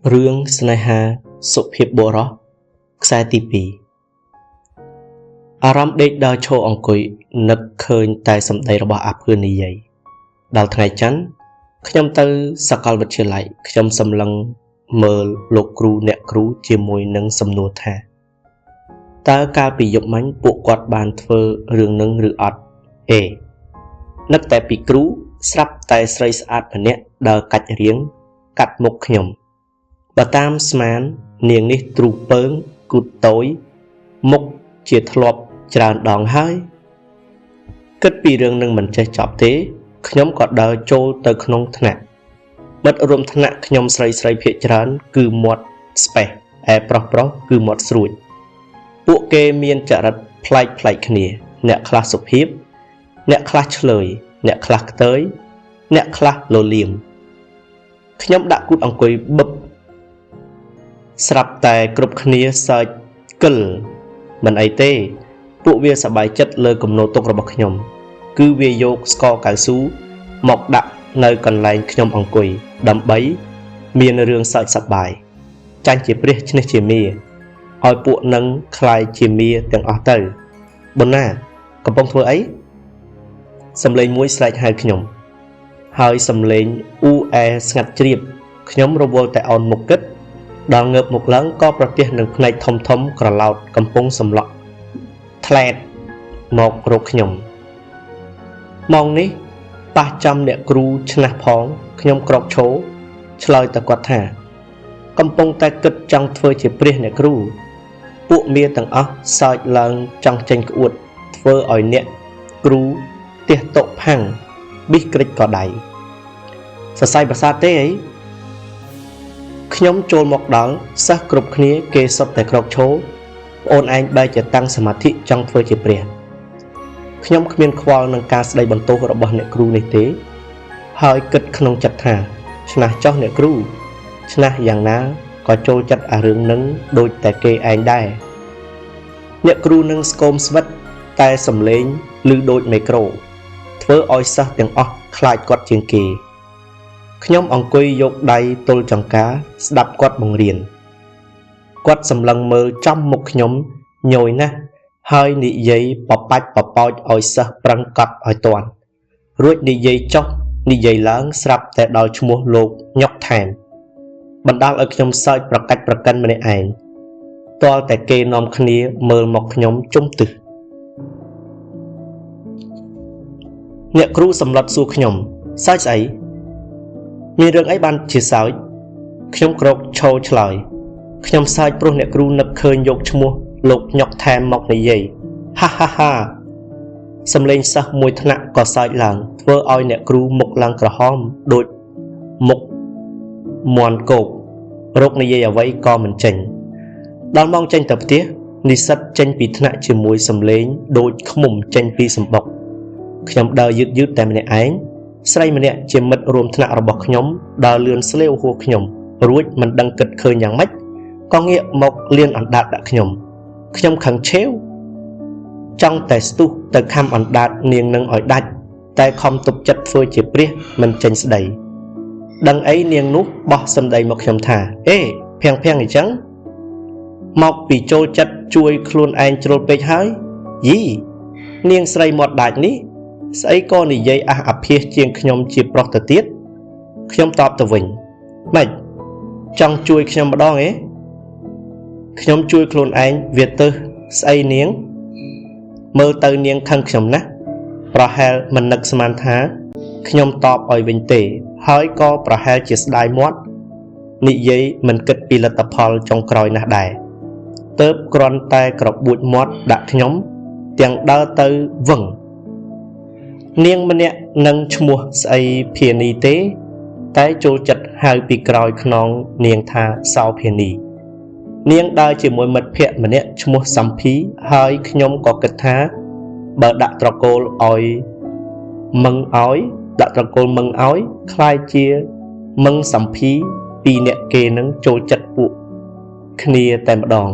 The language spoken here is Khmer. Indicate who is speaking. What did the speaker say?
Speaker 1: Rương Sneha Sụp hiệp bộ rõ Xe tí bì Aram đếch đào chô ổng cùi nực khơi tại xâm đầy rõ bỏ áp hương này vậy Đào thằng ngày chắn Khňom tư xa cao vật chìa lại Khňom xâm lăng mơ lục cru nẹ cru chìa mùi nâng xâm nô thà Ta ca bị dụng mánh bộ quạt bàn thơ rương nâng rư ọt Ê Nực tại bị cru sắp tại srei sát bà nẹ đào cạch riêng cắt mục khňom Bà tam sman niềng ní trù pớng cụt tối mục chìa thọp tràn đòn hơi Kết bị rương nâng mình chơi chọp thế Khňom có đào chô tới khňom thân nạ Mất rùm thân nạ khňom srei phía tràn cư mọt spẹ pro cư mọt srui Bộ kê miên trả rật plạch khnia Nẹ khla sụp hiếp Nẹ khla lời Nẹ khla tới Nẹ khla lô liềm Khňom đã cút ổng quay bập Srap tại cụp khnia sợi cừl Mình ấy tê Bộ viên sẽ bài chất lời cầm nô tục ra bọc khňom Cứ viên dô sco cao sú Mọc đặng nơi còn lành khňom ổng quỳ Đâm bấy Miên rương sợi sập bài Chanh chế bế chân chế mìa Ôi bộ nâng khai chế mìa tiếng ổ tử Bốn nà Cầm bông thua ấy Xâm lên mũi sạch hai khňom Hơi xâm lên ngặt chriệp Khňom rô vô tại ôn mục kích Đào ngợp một lớn cóប្រទេសនឹងផ្នែកធំក្រឡោតកំពុងសម្លក់ថ្លែតមករកខ្ញុំម៉ោងនេះប៉ះចំអ្នកគ្រូឆ្នះផងខ្ញុំក្រោកឈរឆ្លើយទៅគាត់ថាកំពុងតែគិតចង់ធ្វើជាព្រះអ្នកគ្រូពួកមាទាំងអស់សើចឡើងចង់ចេញក្អួតធ្វើឲ្យអ្នកគ្រូទះតុផាំងប៊ីសក្រិចក៏ដៃសរសៃប្រសាទទេអីខ្ញុំចូលមកដល់សិស្សគ្រប់គ្នាគេសុទ្ធតែក្រោកឈរអូនឯងបែរជាតាំងសមាធិចង់ធ្វើជាព្រះខ្ញុំគ្មានខ្វល់នឹងការស្ដីបន្ទោសរបស់អ្នកគ្រូនេះទេហើយគិតក្នុងចិត្តថាឆ្នះចោះអ្នកគ្រូឆ្នះយ៉ាងណាក៏ចូលចិត្តអារឿងនឹងដូចតែគេឯងដែរអ្នកគ្រូនឹងស្គមស្វិតតែសំឡេងឮដូចមីក្រូធ្វើឲ្យសិស្សទាំងអស់ខ្លាចគាត់ជាងគេខ្ញុំអង្គុយយកដៃទល់ចង្កាស្ដាប់គាត់បង្រៀនគាត់សម្លឹងមើលចំមុខខ្ញុំញយណាស់ហើយនិយាយបបាច់បបោចឲ្យសិស្សប្រឹងកត់ឲ្យទាន់រួចនិយាយចុះនិយាយឡើងស្រាប់តែដល់ឈ្មោះលោកញុកថែមបណ្ដាលឲ្យខ្ញុំសើចប្រកាច់ប្រកិនម្នាក់ឯងទាល់តែគេនាំគ្នាមើលមកខ្ញុំជុំទឹះអ្នកគ្រូសម្លុតសួរខ្ញុំសើចស្អីមានរឿងអីបានជាសើចខ្ញុំក្រោកឈរឆ្លើយខ្ញុំសើចព្រោះអ្នកគ្រូនឹកឃើញយកឈ្មោះលោកញុកថែមមកនិយាយហាសំលេងសិស្សមួយថ្នាក់ក៏សើចឡើងធ្វើឲ្យអ្នកគ្រូមុខឡើងក្រហមដូចមុខមន់គោករោគនិយាយអ្វីក៏មិនចេញដល់ម៉ោងចេញទៅផ្ទះនិស្សិតចេញពីថ្នាក់ជាមួយសំលេងដូចខ្មុំចេញពីសម្បុកខ្ញុំដើរយឺតតែម្នាក់ឯងស្រីម្នាក់ជាមិត្តរួមថ្នាក់របស់ខ្ញុំដើរលឿនស្លេវហួរខ្ញុំរួចមិនដឹងគិតឃើញយ៉ាងម៉េចក៏ងាកមកលៀនអណ្ដាតដាក់ខ្ញុំខឹងឆេវចង់តែស្ទុះទៅខំអណ្ដាតនាងនឹងឲ្យដាច់តែខំទប់ចិត្តធ្វើជាព្រះមិនចេញស្ដីដឹងអីនាងនោះបោះសម្ដីមកខ្ញុំថាអេភាំងអញ្ចឹងមកពីចូលចិត្តជួយខ្លួនឯងជ្រុលពេកហើយយីនាងស្រីមាត់ដាច់នេះស្អីក៏និយាយអភិះជាងខ្ញុំជាប្រុសទៅទៀតខ្ញុំតបទៅវិញម៉េចចង់ជួយខ្ញុំម្ដងឯងខ្ញុំជួយខ្លួនឯងវាទៅស្អីនាងមើលទៅនាងខឹងខ្ញុំណាស់ប្រហែលមិននឹកស្មានថាខ្ញុំតបឲ្យវិញទេហើយក៏ប្រហែលជាស្ដាយមាត់និយាយមិនគិតពីលទ្ធផលចុងក្រោយណាស់ដែរទើបគ្រាន់តែក្របួចមាត់ដាក់ខ្ញុំទាំងដើរទៅវឹងនាងម្នាក់នឹងឈ្មោះស្អីភានីទេតែចូលចិត្តហៅពីក្រោយខ្នងនាងថាសោភានីនាងដើរជាមួយមិត្តភក្តិម្នាក់ឈ្មោះសំភីហើយខ្ញុំក៏គិតថាបើដាក់ត្រកូលឲ្យមឹងឲ្យខ្លាយជាមឹងសំភីពីរអ្នកគេនឹងចូលចិត្តពួកគ្នាតែម្ដង